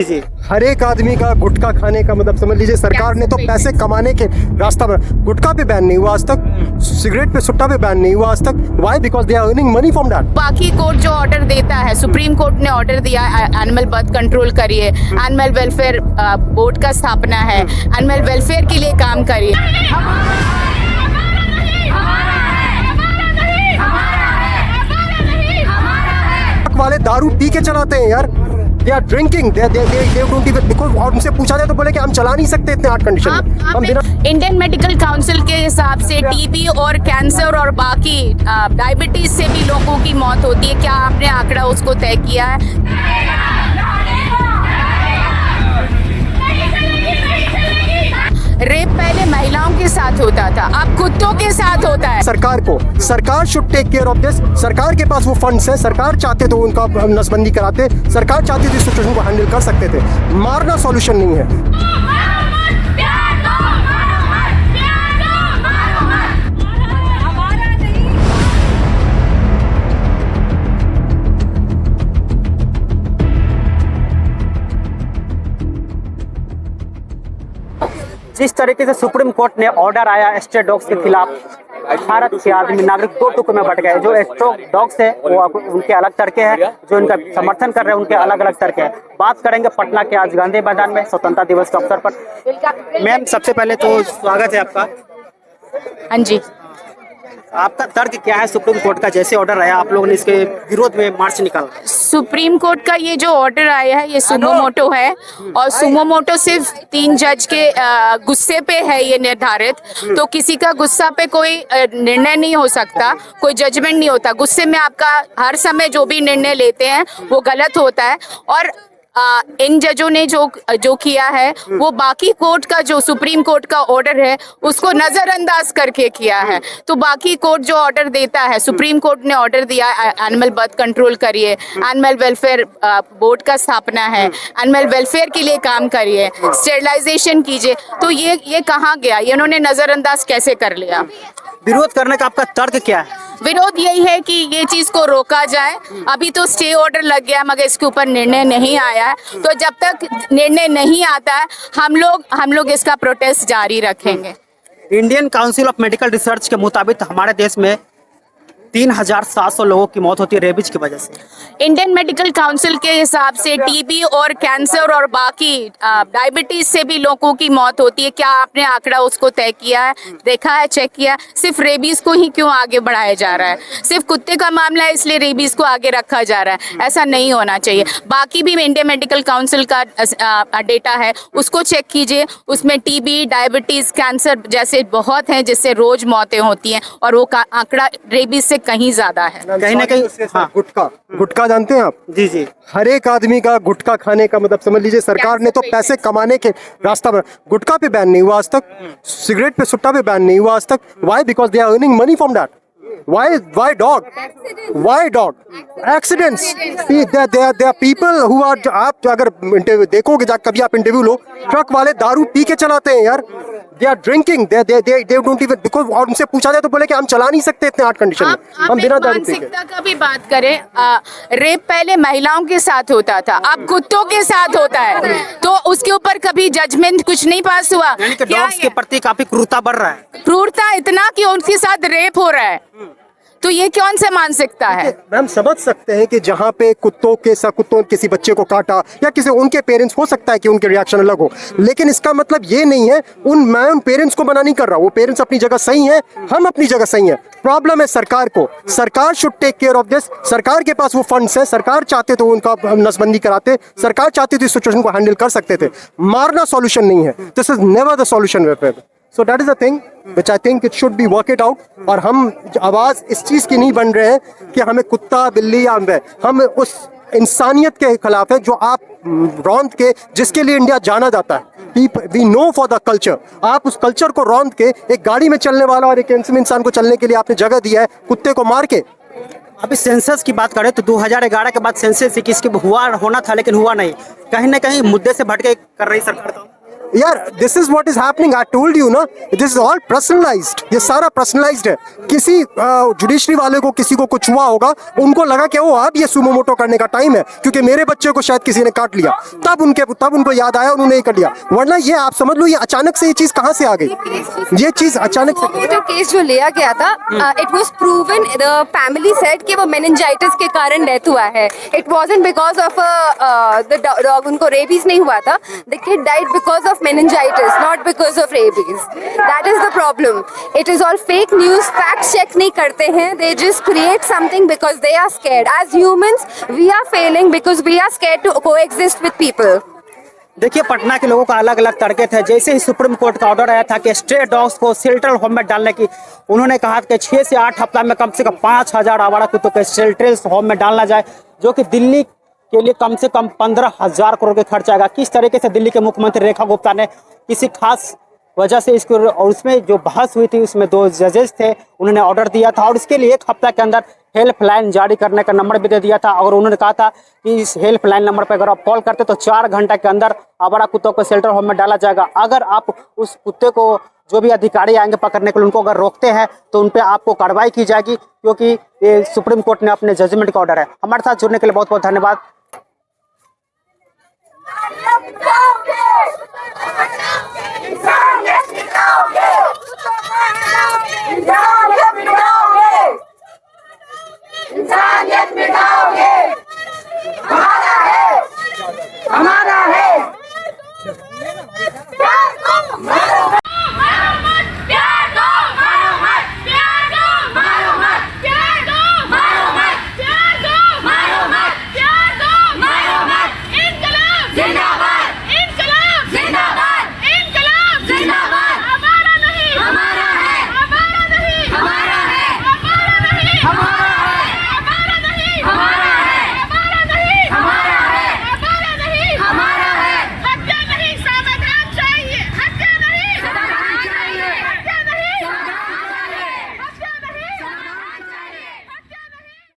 जी। हर एक आदमी का गुटखा खाने का मतलब समझ लीजिए सरकार ने तो पैसे कमाने के रास्ता में गुटखा पे बैन नहीं हुआ आज तक, सिगरेट पे सुट्टा पे बैन नहीं हुआ आज तक। Why? Because they are earning money from that. बाकी कोर्ट जो ऑर्डर देता है, सुप्रीम कोर्ट ने ऑर्डर दिया एनिमल बर्थ कंट्रोल करिए, एनिमल वेलफेयर बोर्ड का स्थापना है, एनिमल वेलफेयर के लिए काम करिए। वाले दारू पी के चलाते हैं यार, they are drinking, they don't even, because और उनसे पूछा जाए तो बोले कि हम चला नहीं सकते इतने हार्ड कंडीशन में। हम बिना इंडियन मेडिकल काउंसिल के हिसाब से टीबी और कैंसर और बाकी डायबिटीज से भी लोगों की मौत होती है। क्या आपने आंकड़ा उसको तय किया है? रेप पहले महिलाओं के साथ होता था, अब कुत्तों के साथ होता है। सरकार should take care of this. सरकार के पास वो फंड्स हैं, सरकार चाहते तो उनका नसबंदी कराते, सरकार चाहती थी सिचुएशन को हैंडल कर सकते थे। मारना सॉल्यूशन नहीं है। जिस तरीके से सुप्रीम कोर्ट ने ऑर्डर आया स्ट्रे डॉग्स के खिलाफ, 18 आदमी नागरिक दो टुकड़ों में बट गए। जो स्ट्रे डॉग्स है वो उनके अलग तड़के हैं, जो इनका समर्थन कर रहे हैं उनके अलग अलग तड़के हैं। बात करेंगे पटना के आज गांधी मैदान में स्वतंत्रता दिवस के अवसर पर। मैम, सबसे पहले तो स्वागत है आपका। हाँ जी। आपका तर्क क्या है? सुप्रीम कोर्ट का जैसे ऑर्डर आया, आप लोगों ने इसके विरोध में मार्च निकाला। सुप्रीम कोर्ट का ये जो ऑर्डर आया है ये सुमो मोटो है, और सुमो मोटो सिर्फ 3 जज के गुस्से पे है ये निर्धारित। तो किसी का गुस्सा पे कोई निर्णय नहीं हो सकता, कोई जजमेंट नहीं होता। गुस्से में आपका हर समय जो भी निर्णय लेते हैं वो गलत होता है। और इन जजों ने जो किया है वो बाकी कोर्ट का, जो सुप्रीम कोर्ट का ऑर्डर है उसको नजरअंदाज करके किया है। तो बाकी कोर्ट जो ऑर्डर देता है, सुप्रीम कोर्ट ने ऑर्डर दिया एनिमल बर्थ कंट्रोल करिए, एनिमल वेलफेयर बोर्ड का स्थापना है, एनिमल वेलफेयर के लिए काम करिए, स्टेरिलाइजेशन कीजिए, तो ये कहाँ गया? ये उन्होंने नजरअंदाज कैसे कर लिया? विरोध करने का आपका तर्क क्या है? विरोध यही है कि ये चीज को रोका जाए। अभी तो स्टे ऑर्डर लग गया मगर इसके ऊपर निर्णय नहीं आया है। तो जब तक निर्णय नहीं आता है हम लोग इसका प्रोटेस्ट जारी रखेंगे। Indian council of medical research के मुताबिक हमारे देश में 3700 लोगों की मौत होती है रेबीज की वजह से। इंडियन मेडिकल काउंसिल के हिसाब से टीबी और कैंसर और बाकी डायबिटीज से भी लोगों की मौत होती है। क्या आपने आंकड़ा उसको तय किया है, देखा है, चेक किया? सिर्फ रेबीज को ही क्यों आगे बढ़ाया जा रहा है? सिर्फ कुत्ते का मामला है इसलिए रेबीज को आगे रखा जा रहा है? ऐसा नहीं होना चाहिए। बाकी भी इंडियन मेडिकल काउंसिल का डेटा है उसको चेक कीजिए, उसमें टीबी, डायबिटीज, कैंसर जैसे बहुत हैं जिससे रोज मौतें होती हैं, और वो आंकड़ा रेबीज से कहीं ज्यादा है। कहीं ना कहीं हाँ। गुटखा जानते हैं आप? जी जी। हर एक आदमी का गुटखा खाने का मतलब समझ लीजिए सरकार ने तो पैसे कमाने के रास्ता में गुटखा पे बैन नहीं हुआ आज तक, सिगरेट पे सुट्टा पे बैन नहीं हुआ आज तक। Why? Because they are earning money from that. Why dog? Why dog? Accidents. There are people who are, आप अगर इंटरव्यू देखोगे, कभी आप इंटरव्यू लो, ट्रक वाले दारू पी के चलाते हैं यार, they are drinking, they don't even, because और उनसे पूछा जाए तो बोले कि हम चला नहीं सकते इतने हार्ड कंडीशन में। हम बिना दारू पी के। मानसिकता का भी बात करें, रेप पहले महिलाओं के साथ होता था, अब कुत्तों के साथ होता है। तो उसके ऊपर कभी जजमेंट कुछ नहीं पास हुआ? यानी कि डॉग्स के प्रति काफी क्रूरता बढ़ रहा है। क्रूरता इतना कि उनके साथ रेप हो रहा है, तो ये कौन सा मानसिकता है? हम समझ सकते हैं कि जहाँ पे कुत्तों किसी बच्चे को काटा या किसी उनके पेरेंट्स, हो सकता है कि उनके रिएक्शन अलग हो, लेकिन इसका मतलब ये नहीं है मैं उन पेरेंट्स को मना नहीं कर रहा। वो पेरेंट्स अपनी जगह सही हैं, हम अपनी जगह सही हैं। प्रॉब्लम है सरकार को। सरकार should take care of this. सरकार के पास वो फंड्स हैं, सरकार चाहते तो उनका नसबंदी कराते, सरकार चाहती थी सिचुएशन को हैंडल कर सकते थे। मारना सॉल्यूशन नहीं है। This is never the solution. So that is the thing which I think it should be work it out। और हम आवाज इस चीज की नहीं बन रहे हैं कि हमें कुत्ता, बिल्ली या हम उस इंसानियत के खिलाफ है जो आप रौंद के, जिसके लिए इंडिया जाना जाता है। We know for the culture. आप उस कल्चर को रौंद के एक गाड़ी में चलने वाला और एक इंसान को चलने के लिए आपने जगह दिया है, कुत्ते को मार के। अभी सेंसस की बात करें तो 2011 के बाद सेंसस किसके होना था लेकिन हुआ नहीं। कहीं ना कहीं मुद्दे से भटके कर रही सरकार। यार this is what is happening, I told you ना, दिस इज ऑल पर्सनलाइज्ड, ये सारा पर्सनलाइज्ड है। किसी जुडिशरी वाले को किसी को कुछ हुआ होगा, उनको लगा कि वो अब ये सुमो मोटो करने का टाइम है क्योंकि मेरे बच्चे को शायद किसी ने काट लिया, तब उनको याद आया, उन्होंने ये कर लिया। वरना ये आप समझ लो, ये अचानक से ये चीज कहाँ से आ गई, ये चीज अचानक से। वो जो केस जो लिया गया था, it was proven, the family said कि वो मेनिंजाइटिस के कारण डेथ हुआ है। It wasn't because of the dog, उनको रेबीज नहीं हुआ था, the kid died because of meningitis, not because of rabies. That is the problem. It is all fake news. Fact check नहीं करते हैं. They just create something because they are scared. As humans, we are failing because we are scared to coexist with people. देखिए, पटना के लोगों का अलग अलग तड़के थे। जैसे ही सुप्रीम कोर्ट का ऑर्डर आया था कि स्ट्रे डॉग्स को शेल्टर होम में डालने की, उन्होंने कहा कि 6 से 8 हफ्ता में कम से कम 5000 आवारा कुत्तों के शेल्टर होम में डालना जाए, जो कि दिल्ली के लिए कम से कम 15,000 करोड़ के खर्च आएगा। किस तरीके से दिल्ली के मुख्यमंत्री रेखा गुप्ता ने किसी खास वजह से इसको, और उसमें जो बहस हुई थी उसमें 2 जजेस थे, उन्होंने ऑर्डर दिया था और इसके लिए 1 हफ्ता के अंदर हेल्पलाइन जारी करने का नंबर भी दे दिया था। और उन्होंने कहा था कि इस हेल्पलाइन नंबर पर अगर आप कॉल करते तो 4 घंटे के अंदर आवारा कुत्तों को शेल्टर होम में डाला जाएगा। अगर आप उस कुत्ते को, जो भी अधिकारी आएंगे पकड़ने के लिए, उनको अगर रोकते हैं तो उन पर आपको कार्रवाई की जाएगी, क्योंकि ये सुप्रीम कोर्ट ने अपने जजमेंट का ऑर्डर है। हमारे साथ जुड़ने के लिए बहुत बहुत धन्यवाद।